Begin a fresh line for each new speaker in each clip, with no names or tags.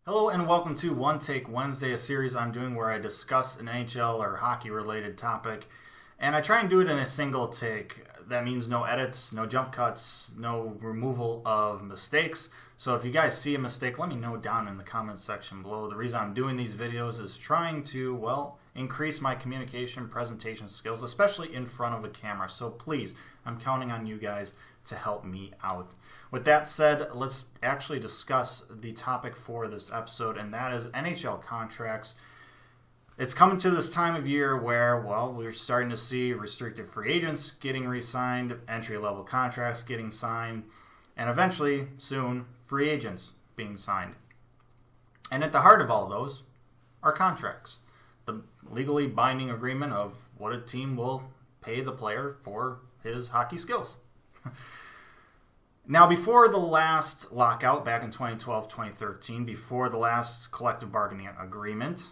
Hello and welcome to One Take Wednesday, a series I'm doing where I discuss an NHL or hockey related topic, and I try and do it in a single take. That means no edits, no jump cuts, no removal of mistakes. So if you guys see a mistake, let me know down in the comments section below. The reason I'm doing these videos is trying to, increase my communication presentation skills, especially in front of a camera. So please, I'm counting on you guys to help me out. With that said, let's actually discuss the topic for this episode, and that is NHL contracts. It's coming to this time of year where, we're starting to see restricted free agents getting re-signed, entry-level contracts getting signed, and eventually, soon, free agents being signed. And at the heart of all those are contracts. The legally binding agreement of what a team will pay the player for his hockey skills. Now, before the last lockout back in 2012-2013, before the last collective bargaining agreement,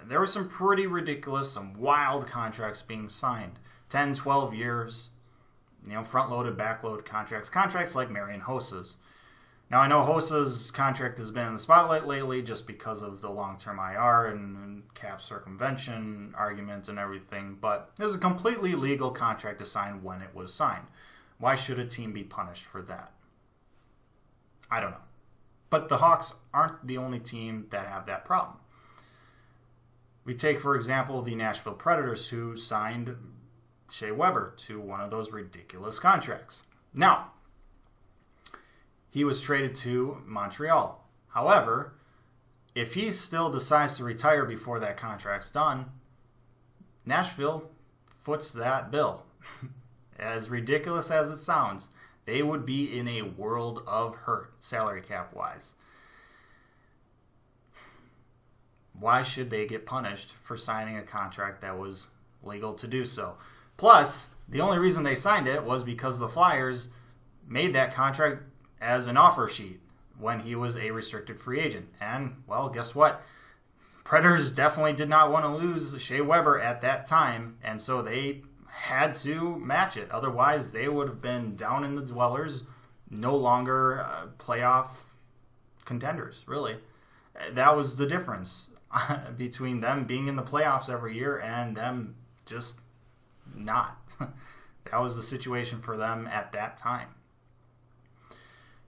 there were some pretty ridiculous, some wild contracts being signed. 10, 12 years, front-loaded, back-loaded contracts like Marian Hossa's. Now, I know Hossa's contract has been in the spotlight lately just because of the long-term IR and cap circumvention arguments and everything, but it was a completely legal contract to sign when it was signed. Why should a team be punished for that? I don't know. But the Hawks aren't the only team that have that problem. We take, for example, the Nashville Predators, who signed Shea Weber to one of those ridiculous contracts. Now, he was traded to Montreal. However, if he still decides to retire before that contract's done, Nashville foots that bill. As ridiculous as it sounds, they would be in a world of hurt, salary cap wise. Why should they get punished for signing a contract that was legal to do so? Plus, the only reason they signed it was because the Flyers made that contract as an offer sheet when he was a restricted free agent. And, guess what? Predators definitely did not want to lose Shea Weber at that time, and so they had to match it. Otherwise, they would have been down in the dwellers, no longer playoff contenders, really. That was the difference between them being in the playoffs every year and them just not. That was the situation for them at that time.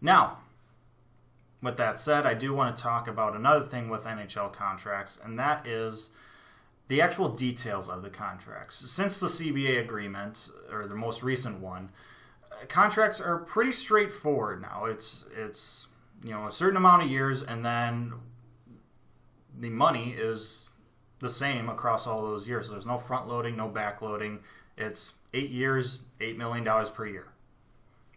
Now, with that said, I do want to talk about another thing with NHL contracts, and that is the actual details of the contracts. Since the CBA agreement, or the most recent one, contracts are pretty straightforward now. It's a certain amount of years, and then the money is the same across all those years. There's no front loading, no back loading. It's 8 years, $8 million per year.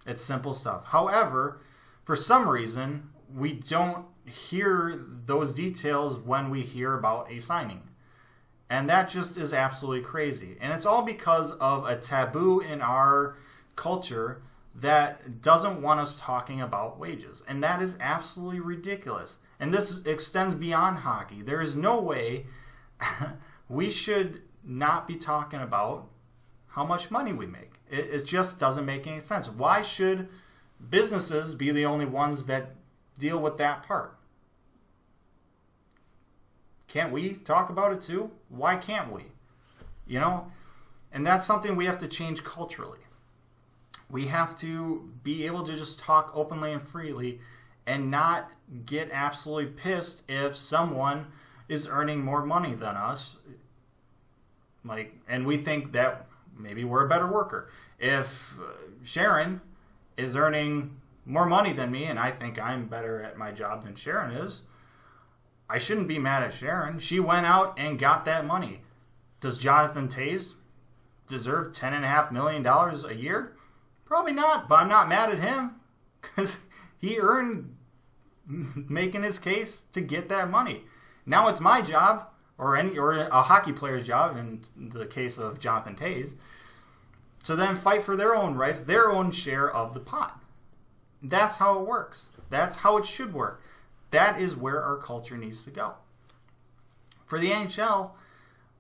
It's simple stuff. However, for some reason, we don't hear those details when we hear about a signing. And that just is absolutely crazy. And it's all because of a taboo in our culture that doesn't want us talking about wages. And that is absolutely ridiculous. And this extends beyond hockey. There is no way we should not be talking about how much money we make. It just doesn't make any sense. Why should businesses be the only ones that deal with that part? Can't we talk about it too? Why can't we? And that's something we have to change culturally. We have to be able to just talk openly and freely and not get absolutely pissed if someone is earning more money than us. And we think that maybe we're a better worker. If Sharon is earning more money than me and I think I'm better at my job than Sharon is, I shouldn't be mad at Sharon. She went out and got that money. Does Jonathan Toews deserve $10.5 million a year? Probably not, but I'm not mad at him because he earned making his case to get that money. Now it's my job, or a hockey player's job in the case of Jonathan Toews, to then fight for their own rights, their own share of the pot. That's how it works. That's how it should work. That is where our culture needs to go. For the NHL,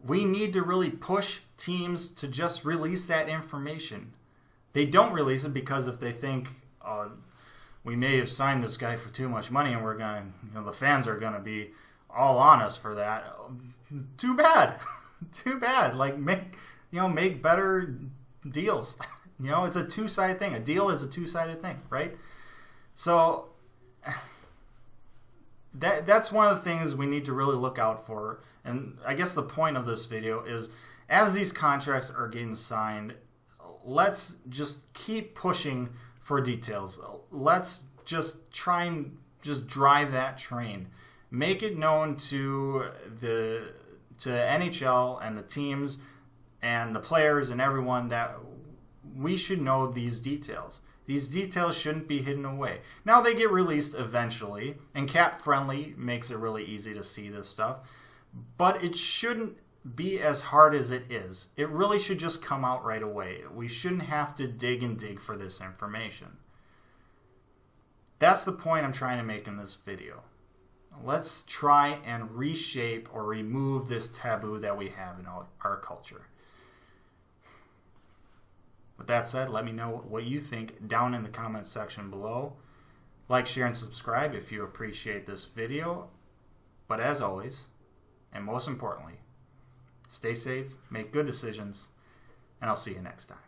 we need to really push teams to just release that information. They don't release it because if they think, we may have signed this guy for too much money and we're going to, the fans are going to be all on us for that. Too bad. Too bad. Like, make better deals. It's a two-sided thing. A deal is a two-sided thing, right? So that's one of the things we need to really look out for. And I guess the point of this video is, as these contracts are getting signed, let's just keep pushing for details. Let's just try and just drive that train. Make it known to NHL and the teams and the players and everyone that we should know these details. These details shouldn't be hidden away. Now, they get released eventually, and Cap Friendly makes it really easy to see this stuff, but it shouldn't be as hard as it is. It really should just come out right away. We shouldn't have to dig for this information. That's the point I'm trying to make in this video. Let's try and reshape or remove this taboo that we have in our culture. With that said, let me know what you think down in the comments section below. Like, share, and subscribe if you appreciate this video. But as always, and most importantly, stay safe, make good decisions, and I'll see you next time.